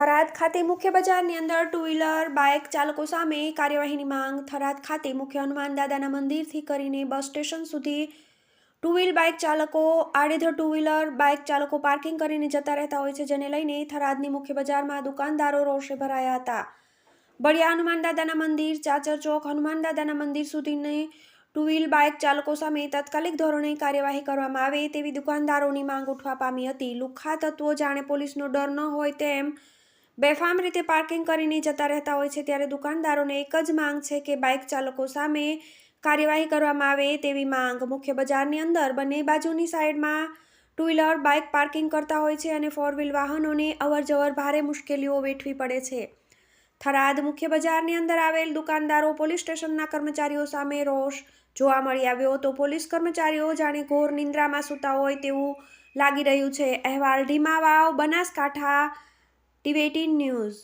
થરાદ ખાતે મુખ્ય બજારની અંદર ટુ વ્હીલર બાઇક ચાલકો સામે કાર્યવાહીની માંગ. થરાદ ખાતે મુખ્ય હનુમાન દાદાના મંદિરથી કરીને બસ સ્ટેશન સુધી ટુ વ્હીલ બાઇક ચાલકો આડેધડ ટુ વ્હીલર બાઇક ચાલકો પાર્કિંગ કરીને જતા રહેતા હોય છે, જેને લઈને થરાદની મુખ્ય બજારમાં દુકાનદારો રોષે ભરાયા હતા. બળિયા હનુમાન દાદાના મંદિર, ચાચર ચોક હનુમાન દાદાના મંદિર સુધીની ટુ વ્હીલ બાઇક ચાલકો સામે તાત્કાલિક ધોરણે કાર્યવાહી કરવામાં આવે તેવી દુકાનદારોની માંગ ઉઠવા પામી હતી. લુખ્ખા તત્વો જાણે પોલીસનો ડર ન હોય તેમ બેફામ રીતે પાર્કિંગ કરીને જતા રહેતા હોય છે, ત્યારે દુકાનદારોને એક જ માંગ છે કે બાઇક ચાલકો સામે કાર્યવાહી કરવામાં આવે તેવી માંગ. મુખ્ય બજારની અંદર બંને બાજુની સાઈડમાં ટુ વ્હીલર બાઇક પાર્કિંગ કરતા હોય છે અને ફોર વ્હીલ વાહનોને અવરજવર ભારે મુશ્કેલીઓ વેઠવી પડે છે. થરાદ મુખ્ય બજારની અંદર આવેલ દુકાનદારો પોલીસ સ્ટેશનના કર્મચારીઓ સામે રોષ જોવા મળી આવ્યો તો પોલીસ કર્મચારીઓ જાણે ઘોર નિંદ્રામાં સૂતા હોય તેવું લાગી રહ્યું છે. અહેવાલ ઢીમાવાવ, બનાસકાંઠા, ટીવી18 ન્યૂઝ.